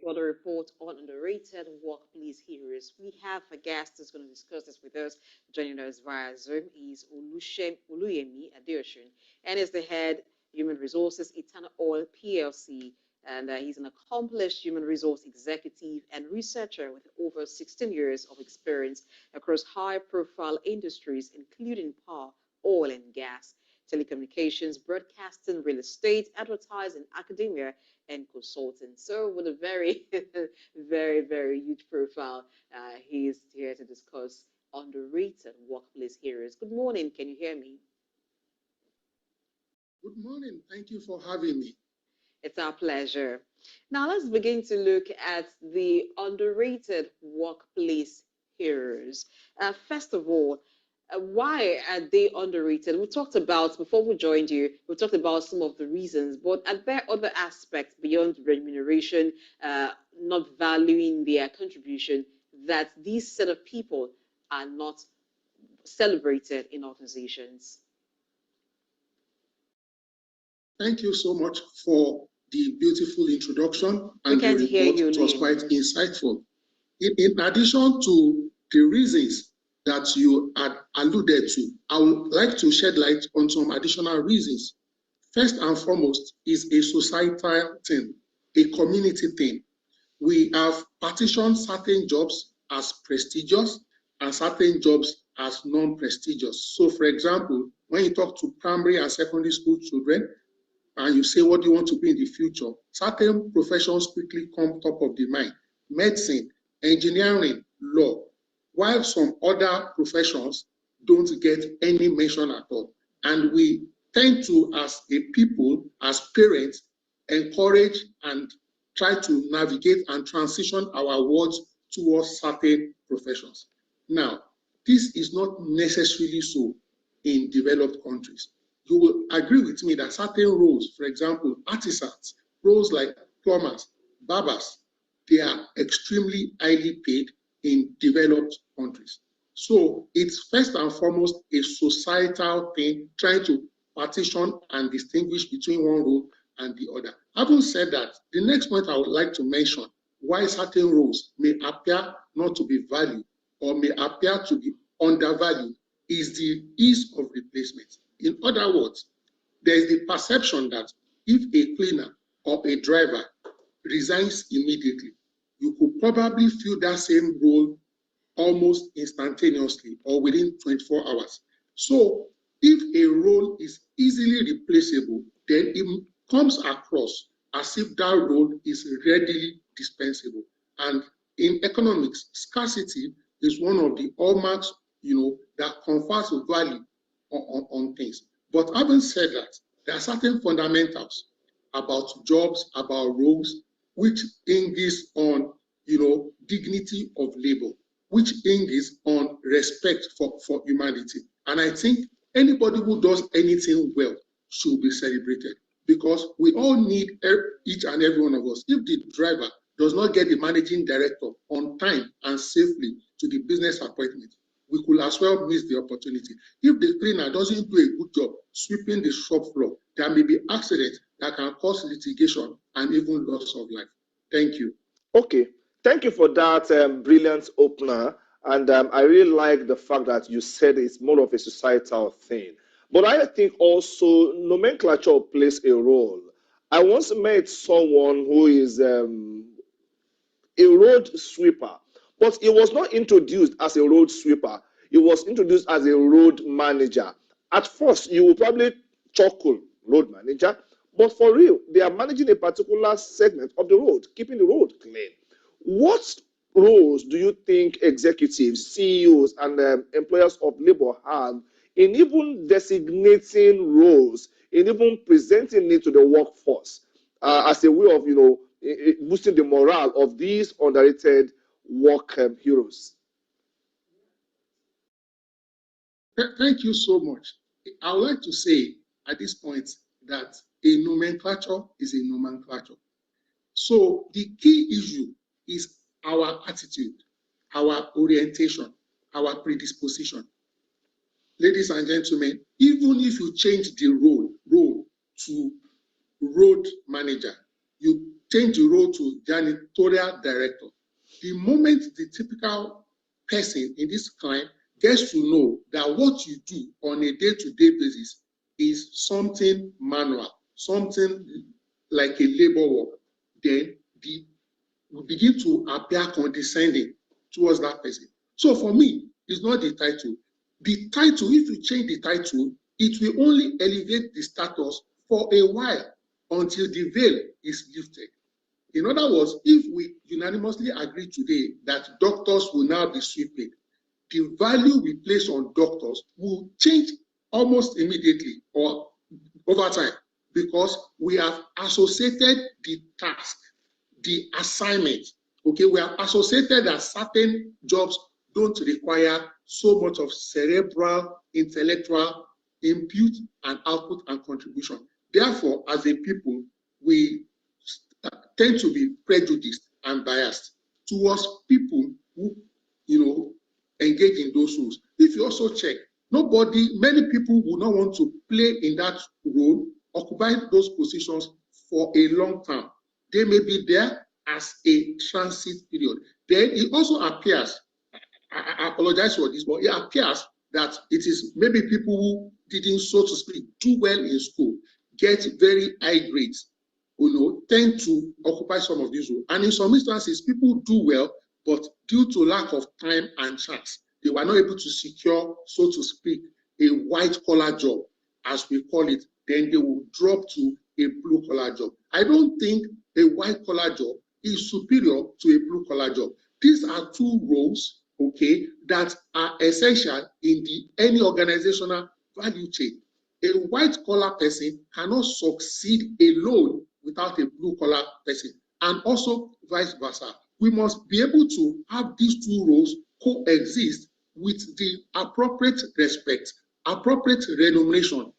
for the report on underrated workplace heroes. We have a guest who's going to discuss this with us. Joining us via Zoom is Oluyemi Adeosun, and is the head human resources Eternal Oil PLC. And he's an accomplished human resource executive and researcher with over 16 years of experience across high profile industries, including power, oil and gas, telecommunications, broadcasting, real estate, advertising, academia, and consulting. So, with a very, very huge profile, he's here to discuss underrated workplace heroes. Good morning. Can you hear me? Good morning. Thank you for having me. It's our pleasure. Now, let's begin to look at the underrated workplace heroes. First of all, why are they underrated? We talked about, before we joined you, we talked about some of the reasons, but are there other aspects beyond remuneration, not valuing their contribution, that these set of people are not celebrated in organizations? Thank you so much for the beautiful introduction, and the report was quite insightful. In addition to the reasons that you had alluded to, I would like to shed light on some additional reasons. First and foremost is a societal thing, a community thing. We have partitioned certain jobs as prestigious and certain jobs as non-prestigious. So, for example, when you talk to primary and secondary school children, and you say, what do you want to be in the future? Certain professions quickly come top of the mind. Medicine, engineering, law, while some other professions don't get any mention at all. And we tend to, as a people, as parents, encourage and try to navigate and transition our words towards certain professions. Now, this is not necessarily so in developed countries. You will agree with me that certain roles, for example, artisans, roles like plumbers, barbers, they are extremely highly paid in developed countries. So it's first and foremost a societal thing, trying to partition and distinguish between one role and the other. Having said that, the next point I would like to mention, why certain roles may appear not to be valued or may appear to be undervalued, is the ease of replacement. In other words, there is the perception that if a cleaner or a driver resigns immediately, you could probably fill that same role almost instantaneously or within 24 hours. So if a role is easily replaceable, then it comes across as if that role is readily dispensable. And in economics, scarcity is one of the hallmarks, that confers value on things. But having said that, there are certain fundamentals about jobs, about roles, which hinges on, dignity of labor, which hinges on respect for humanity. And I think anybody who does anything well should be celebrated, because we all need each and every one of us. If the driver does not get the managing director on time and safely to the business appointment, we could as well miss the opportunity. If the cleaner doesn't do a good job sweeping the shop floor, there may be accidents that can cause litigation and even loss of life. Thank you. Okay, thank you for that brilliant opener. And I really like the fact that you said it's more of a societal thing. But I think also nomenclature plays a role. I once met someone who is a road sweeper, but it was not introduced as a road sweeper. It was introduced as a road manager. At first, you will probably chuckle, road manager, but for real, they are managing a particular segment of the road, keeping the road clean. What roles do you think executives, CEOs, and employers of labor have in even designating roles, in even presenting it to the workforce as a way of, boosting the morale of these underrated work heroes? Thank you so much. I would like to say at this point that a nomenclature is a nomenclature. So the key issue is our attitude, our orientation, our predisposition. Ladies and gentlemen, even if you change the role to road manager, you change the role to janitorial director. The moment the typical person in this client gets to know that what you do on a day-to-day basis is something manual, something like a labor work, then we begin to appear condescending towards that person. So for me, it's not the title. The title, if you change the title, it will only elevate the status for a while until the veil is lifted. In other words, if we unanimously agree today that doctors will now be sweeping, the value we place on doctors will change almost immediately or over time, because we have associated the task, the assignment. Okay, we have associated that certain jobs don't require so much of cerebral, intellectual input and output and contribution. Therefore, as a people, we tend to be prejudiced and biased towards people who, engage in those roles. If you also check, many people will not want to play in that role, occupy those positions for a long time. They may be there as a transit period. Then it also appears, I apologize for this, but it appears that it is maybe people who didn't, so to speak, do well in school, get very high grades, tend to occupy some of these roles. And in some instances, people do well, but due to lack of time and chance, they were not able to secure, so to speak, a white-collar job, as we call it. Then they will drop to a blue-collar job. I don't think a white-collar job is superior to a blue-collar job. These are two roles, okay, that are essential in any organizational value chain. A white-collar person cannot succeed alone without a blue-collar person, and also vice versa. We must be able to have these two roles coexist with the appropriate respect, appropriate remuneration,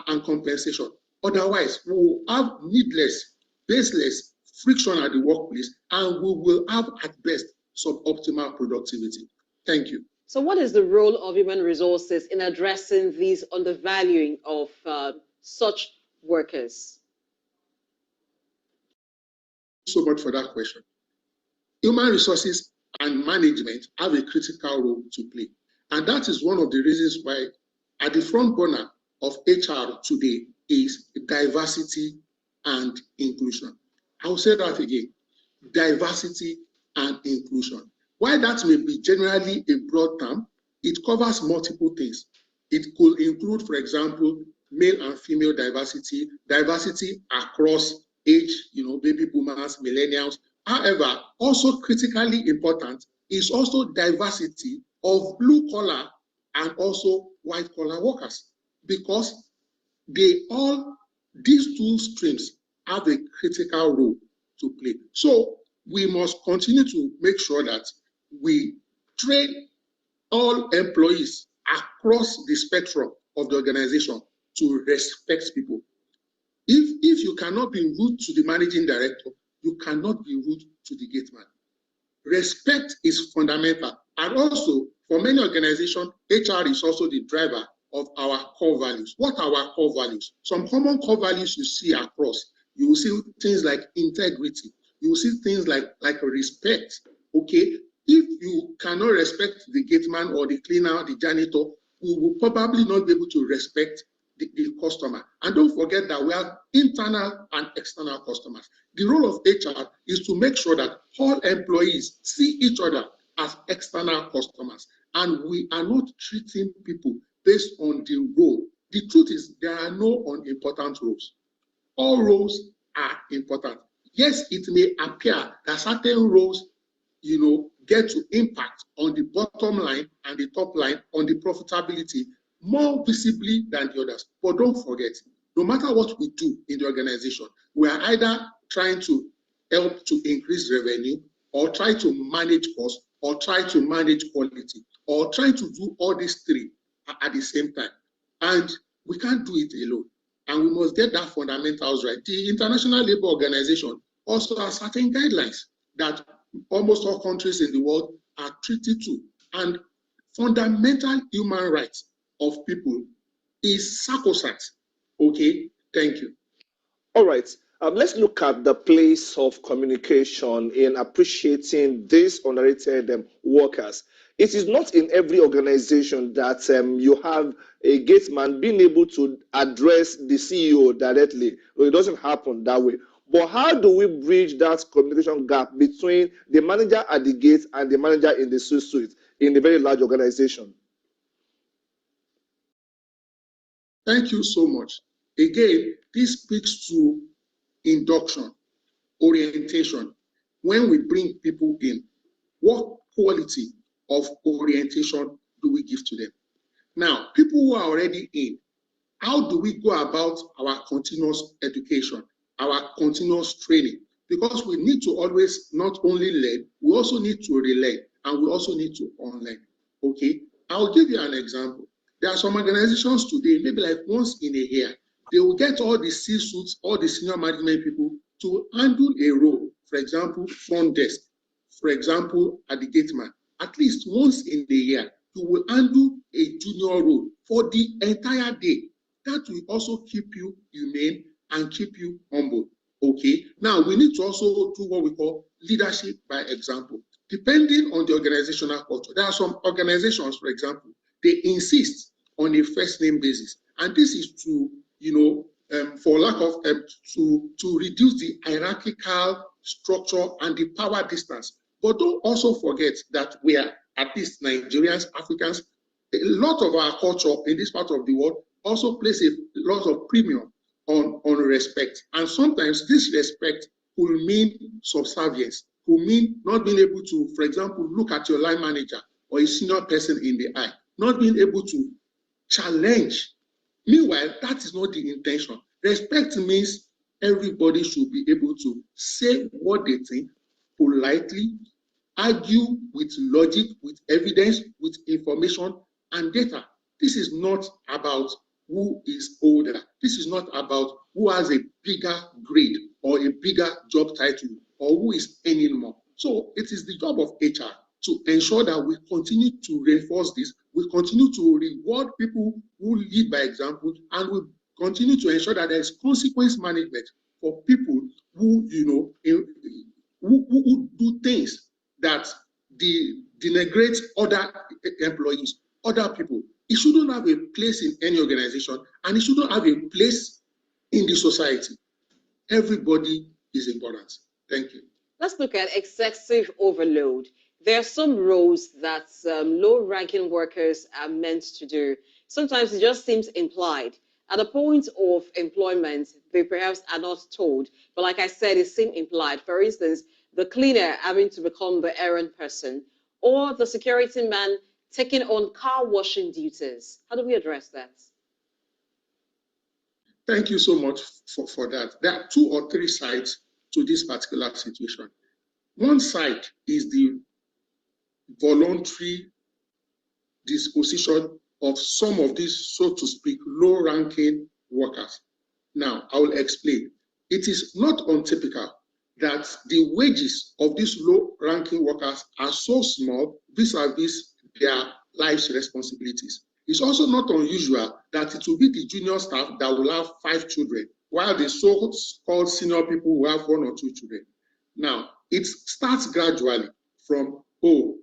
and compensation. Otherwise, we will have needless, baseless friction at the workplace, and we will have, at best, suboptimal productivity. Thank you. So, what is the role of human resources in addressing these undervaluing of such workers? Thank you so much for that question. Human resources and management have a critical role to play. And that is one of the reasons why at the front burner of HR today is diversity and inclusion. I will say that again, diversity and inclusion. While that may be generally a broad term, it covers multiple things. It could include, for example, male and female diversity, diversity across age, baby boomers, millennials. However, also critically important is also diversity of blue collar and also white collar workers, because these two streams have a critical role to play. So we must continue to make sure that we train all employees across the spectrum of the organization to respect people. If you cannot be rude to the managing director, you cannot be rude to the gate man. Respect is fundamental. And also, for many organizations, HR is also the driver of our core values. What are our core values? Some common core values you see across. You will see things like integrity. You will see things like respect. Okay? If you cannot respect the gate man or the cleaner, the janitor, we will probably not be able to respect the customer. And don't forget that we have internal and external customers. The role of HR is to make sure that all employees see each other as external customers, and we are not treating people based on the role. The truth is, there are no unimportant roles. All roles are important. Yes, it may appear that certain roles, get to impact on the bottom line and the top line on the profitability more visibly than the others. But don't forget, no matter what we do in the organization, we are either trying to help to increase revenue, or try to manage costs, or try to manage quality, or try to do all these three at the same time. And we can't do it alone. And we must get that fundamentals right. The International Labour Organization also has certain guidelines that almost all countries in the world are treated to. And fundamental human rights of people is sacrosanct. Okay, thank you. All right. Let's look at the place of communication in appreciating these underrated workers. It is not in every organization that you have a gateman being able to address the CEO directly. Well, it doesn't happen that way. But how do we bridge that communication gap between the manager at the gate and the manager in the suite in a very large organization? Thank you so much. Again, this speaks to induction, orientation. When we bring people in, what quality of orientation do we give to them? Now, people who are already in, how do we go about our continuous education, our continuous training? Because we need to always not only learn, we also need to relearn, and we also need to unlearn. Okay, I'll give you an example. There are some organizations today, maybe like once in a year, they will get all the C-suites, all the senior management people to handle a role, for example, front desk, for example, at the gate man. At least once in a year, you will handle a junior role for the entire day. That will also keep you humane and keep you humble. Okay. Now we need to also do what we call leadership by example. Depending on the organizational culture, there are some organizations, for example, they insist on a first name basis, and this is to, for lack of to reduce the hierarchical structure and the power distance. But don't also forget that we are, at least Nigerians, Africans, a lot of our culture in this part of the world also place a lot of premium on respect. And sometimes this respect will mean subservience, will mean not being able to, for example, look at your line manager or a senior person in the eye, not being able to challenge. Meanwhile, that is not the intention. Respect means everybody should be able to say what they think politely, argue with logic, with evidence, with information and data. This is not about who is older. This is not about who has a bigger grade or a bigger job title or who is earning more. So it is the job of HR to ensure that we continue to reinforce this, we continue to reward people who lead by example, and we continue to ensure that there is consequence management for people who, who do things that denigrate other employees, other people. It shouldn't have a place in any organization, and it shouldn't have a place in the society. Everybody is important. Thank you. Let's look at excessive overload. There are some roles that low-ranking workers are meant to do. Sometimes it just seems implied. At the point of employment, they perhaps are not told. But like I said, it seems implied. For instance, the cleaner having to become the errand person, or the security man taking on car washing duties. How do we address that? Thank you so much for that. There are 2 or 3 sides to this particular situation. One side is the voluntary disposition of some of these, so to speak, low-ranking workers. Now, I will explain. It is not untypical that the wages of these low-ranking workers are so small vis-a-vis their life's responsibilities. It's also not unusual that it will be the junior staff that will have 5 children, while the so-called senior people will have 1 or 2 children. Now, it starts gradually from, oh,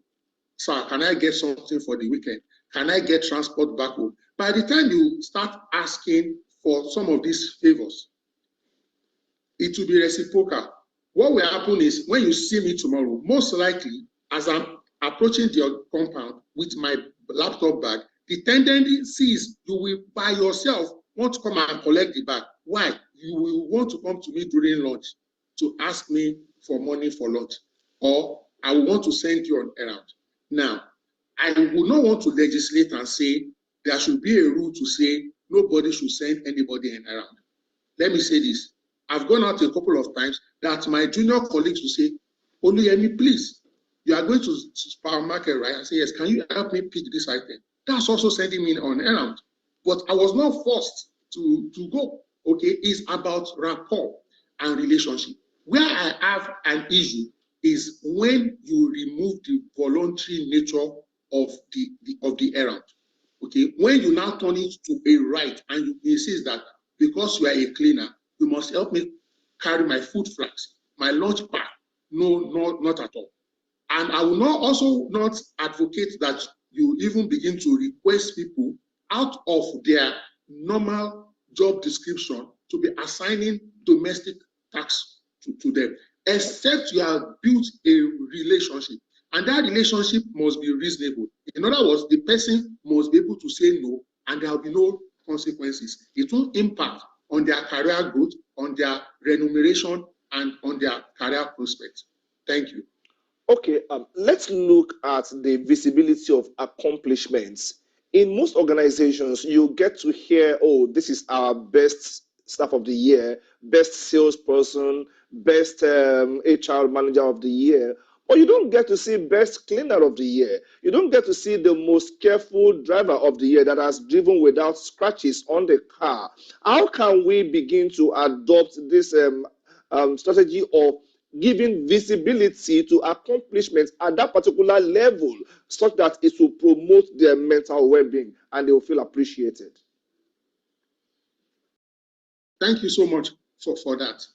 sir, can I get something for the weekend? Can I get transport back home? By the time you start asking for some of these favors, it will be reciprocal. What will happen is when you see me tomorrow, most likely, as I'm approaching the compound with my laptop bag, the tendency is you will by yourself want to come and collect the bag. Why? You will want to come to me during lunch to ask me for money for lunch, or I will want to send you on errand. Now, I would not want to legislate and say there should be a rule to say nobody should send anybody an errand. Let me say this. I've gone out a couple of times that my junior colleagues will say, Oluyemi, please, you are going to supermarket, right? I say, yes, can you help me pick this item? That's also sending me on errand. But I was not forced to go. Okay, it's about rapport and relationship. Where I have an issue is when you remove the voluntary nature of the errand. Okay, when you now turn it to a right and you insist that because you are a cleaner, you must help me carry my food flask, my lunch pack. No, not at all. And I will not advocate that you even begin to request people out of their normal job description to be assigning domestic tax to them, except you have built a relationship. And that relationship must be reasonable. In other words, the person must be able to say no, and there will be no consequences. It won't impact on their career growth, on their remuneration, and on their career prospects. Thank you. Okay, let's look at the visibility of accomplishments. In most organizations, you get to hear, oh, this is our best staff of the year, best salesperson, best HR manager of the year. But you don't get to see best cleaner of the year. You don't get to see the most careful driver of the year that has driven without scratches on the car. How can we begin to adopt this strategy of giving visibility to accomplishments at that particular level such that it will promote their mental well-being and they will feel appreciated? Thank you so much for that.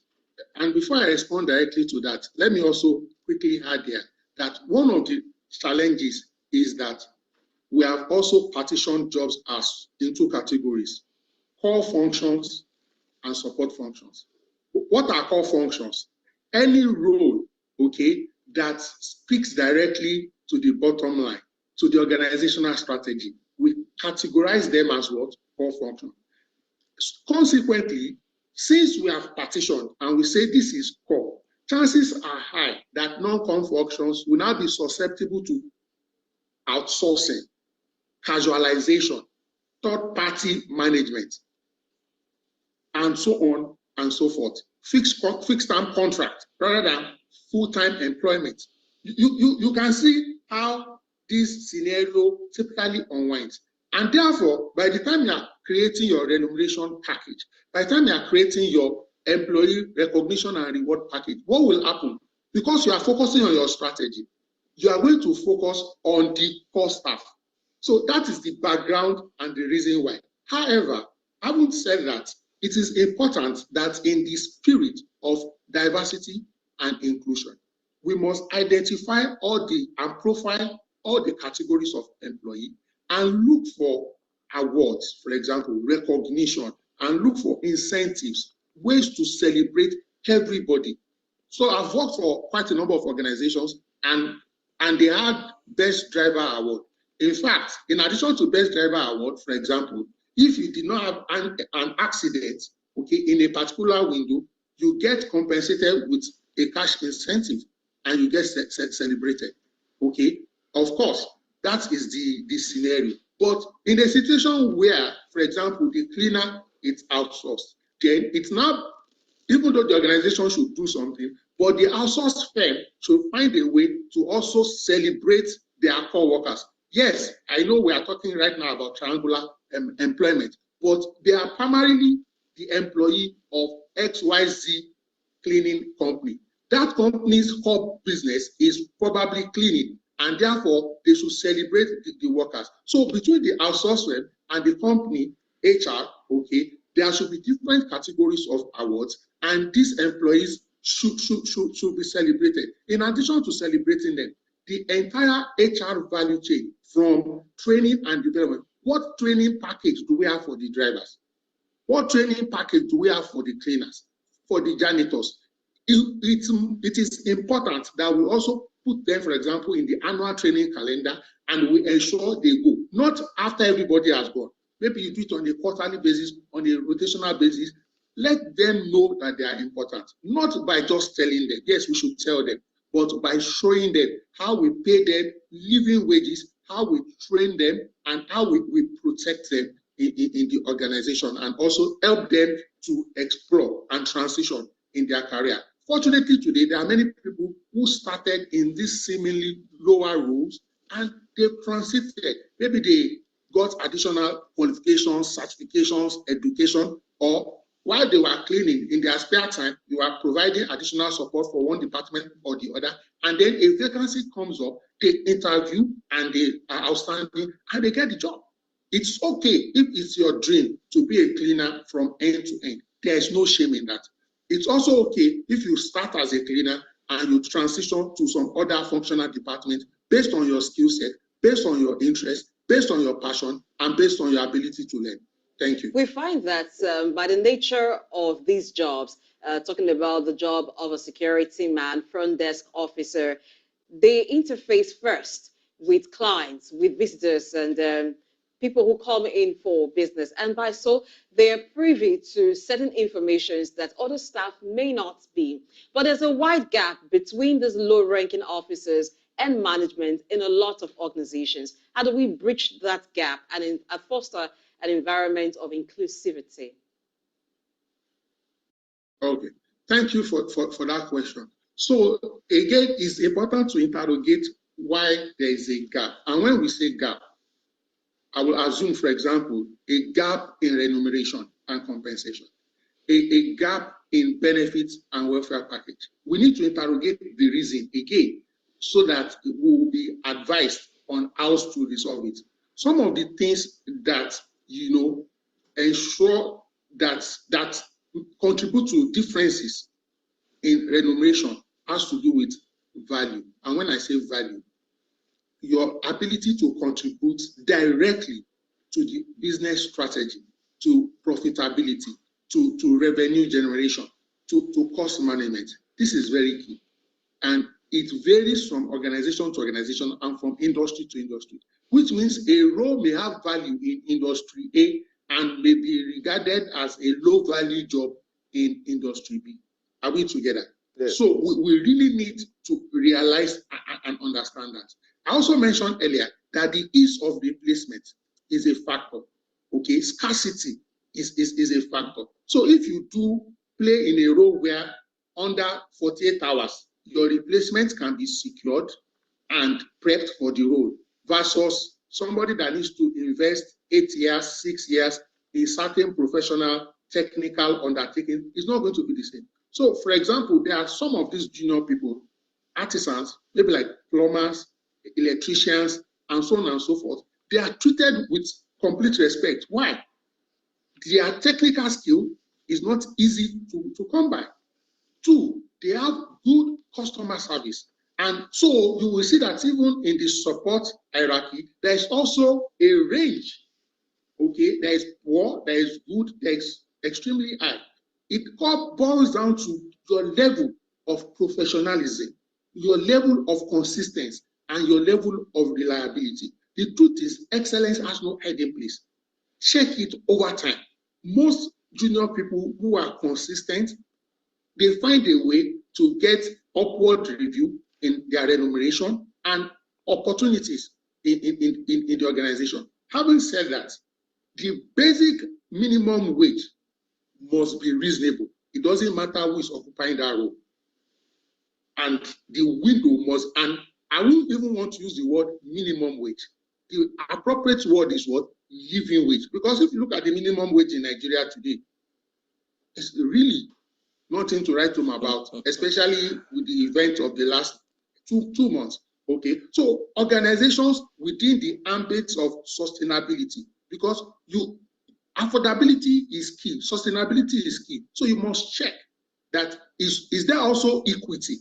And before I respond directly to that, let me also quickly add here that one of the challenges is that we have also partitioned jobs as into categories: core functions and support functions. What are core functions? Any role, okay, that speaks directly to the bottom line, to the organizational strategy. We categorize them as what? Core function. Consequently, since we have partitioned and we say this is core, chances are high that non-core functions will now be susceptible to outsourcing, casualization, third-party management, and so on and so forth. Fixed-term contract rather than full-time employment. You can see how this scenario typically unwinds. And therefore, by the time you are creating your remuneration package, by the time you are creating your employee recognition and reward package, what will happen? Because you are focusing on your strategy, you are going to focus on the core staff. So that is the background and the reason why. However, having said that, it is important that in the spirit of diversity and inclusion, we must identify and profile all the categories of employee and look for awards, for example, recognition, and look for incentives, ways to celebrate everybody. So I've worked for quite a number of organizations, and they had Best Driver Award. In fact, in addition to Best Driver Award, for example, if you did not have an accident, okay, in a particular window, you get compensated with a cash incentive and you get celebrated. Okay, of course, that is the scenario. But in a situation where, for example, the cleaner is outsourced, then it's not, even though the organization should do something, but the outsourced firm should find a way to also celebrate their core workers. Yes, I know we are talking right now about triangular employment, but they are primarily the employee of XYZ cleaning company. That company's core business is probably cleaning, and therefore they should celebrate the workers. So between the outsourced firm and the company HR, okay, there should be different categories of awards, and these employees should be celebrated. In addition to celebrating them, the entire HR value chain, from training and development. What training package do we have for the drivers? What training package do we have for the cleaners, for the janitors? It is important that we also put them, for example, in the annual training calendar, and we ensure they go, not after everybody has gone. Maybe you do it on a quarterly basis, on a rotational basis. Let them know that they are important, not by just telling them. Yes, we should tell them, but by showing them how we pay them living wages, how we train them, and how we protect them in the organization, and also help them to explore and transition in their career. Fortunately, today, there are many people who started in these seemingly lower roles and they transited. Maybe they got additional qualifications, certifications, education, or while they were cleaning in their spare time, you are providing additional support for one department or the other. And then a vacancy comes up, they interview and they are outstanding and they get the job. It's okay if it's your dream to be a cleaner from end to end. There's no shame in that. It's also okay if you start as a cleaner and you transition to some other functional department based on your skill set, based on your interest, based on your passion, and based on your ability to learn. Thank you. We find that by the nature of these jobs, talking about the job of a security man, front desk officer, they interface first with clients, with visitors, and people who come in for business. And by so, they are privy to certain informations that other staff may not be. But there's a wide gap between these low-ranking officers and management in a lot of organizations. How do we bridge that gap and foster an environment of inclusivity? Okay, thank you for that question. So again, it's important to interrogate why there is a gap. And when we say gap, I will assume, for example, a gap in remuneration and compensation, a gap in benefits and welfare package. We need to interrogate the reason again so that we will be advised on how to resolve it. Some of the things that, ensure that contribute to differences in remuneration has to do with value. And when I say value, your ability to contribute directly to the business strategy, to profitability, to revenue generation, to cost management. This is very key. And it varies from organization to organization and from industry to industry, which means a role may have value in industry A and may be regarded as a low value job in industry B. Are we together? Yes. So we really need to realize and understand that. I also mentioned earlier that the ease of replacement is a factor. Okay, scarcity is a factor. So if you do play in a role where under 48 hours, your replacement can be secured and prepped for the role versus somebody that needs to invest 8 years, 6 years in certain professional technical undertaking is not going to be the same. So, for example, there are some of these junior people, artisans, maybe like plumbers, electricians, and so on and so forth. They are treated with complete respect. Why? Their technical skill is not easy to come by. Two, they have good customer service. And so you will see that even in the support hierarchy, there is also a range. Okay, there is poor, there is good, there is extremely high. It all boils down to your level of professionalism, your level of consistency, and your level of reliability. The truth is, excellence has no hiding place. Check it over time. Most junior people who are consistent, they find a way to get upward review in their remuneration and opportunities in the organization. Having said that, the basic minimum wage must be reasonable. It doesn't matter who is occupying that role. And the window must, and I wouldn't even want to use the word minimum wage. The appropriate word is what? Living wage. Because if you look at the minimum wage in Nigeria today, it's really nothing to write home about, especially with the event of the last two months. Okay, so organizations within the ambit of sustainability, because affordability is key, sustainability is key. So you must check that is there also equity.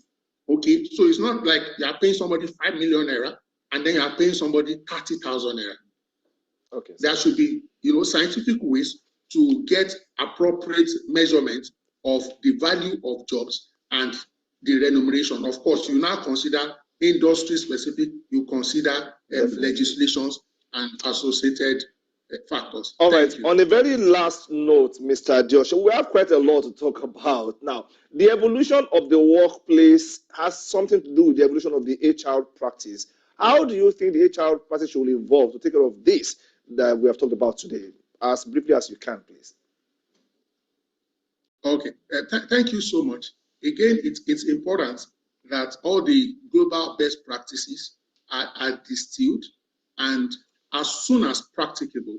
Okay, so it's not like you are paying somebody 5 million naira and then you are paying somebody 30,000 naira. Okay, so there should be scientific ways to get appropriate measurement of the value of jobs and the remuneration. Of course, you now consider industry specific, you consider legislations and associated factors. All right. On a very last note, Mr. Adeosun, we have quite a lot to talk about. Now, the evolution of the workplace has something to do with the evolution of the HR practice. How do you think the HR practice should evolve to take care of this that we have talked about today? As briefly as you can, please. Okay. Thank you so much. Again, it's important that all the global best practices are distilled, and as soon as practicable,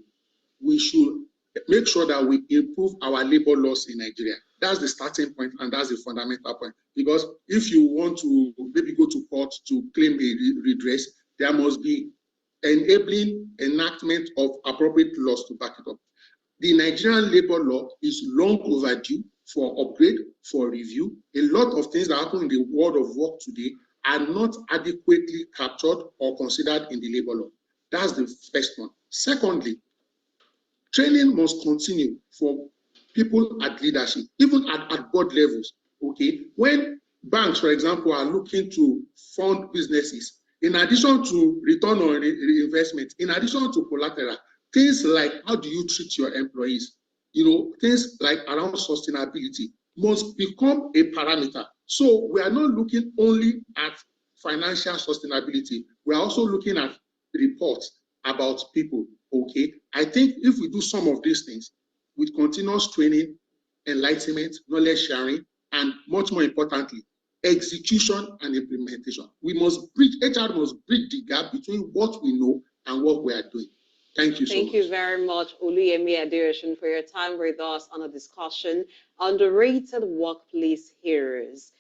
we should make sure that we improve our labor laws in Nigeria. That's the starting point, and that's the fundamental point. Because if you want to maybe go to court to claim a redress, there must be enabling enactment of appropriate laws to back it up. The Nigerian labor law is long overdue, for upgrade, for review. A lot of things that happen in the world of work today are not adequately captured or considered in the labor law. That's the first one. Secondly, training must continue for people at leadership, even at board levels. Okay, when banks, for example, are looking to fund businesses, in addition to return on investment, in addition to collateral, things like how do you treat your employees, things like around sustainability must become a parameter. So we are not looking only at financial sustainability, we are also looking at reports about people. Okay, I think if we do some of these things with continuous training, enlightenment, knowledge sharing, and much more importantly, execution and implementation, HR must bridge the gap between what we know and what we are doing. Thank you so much. Thank you very much, Oluyemi Adeosun, for your time with us on a discussion on underrated workplace heroes.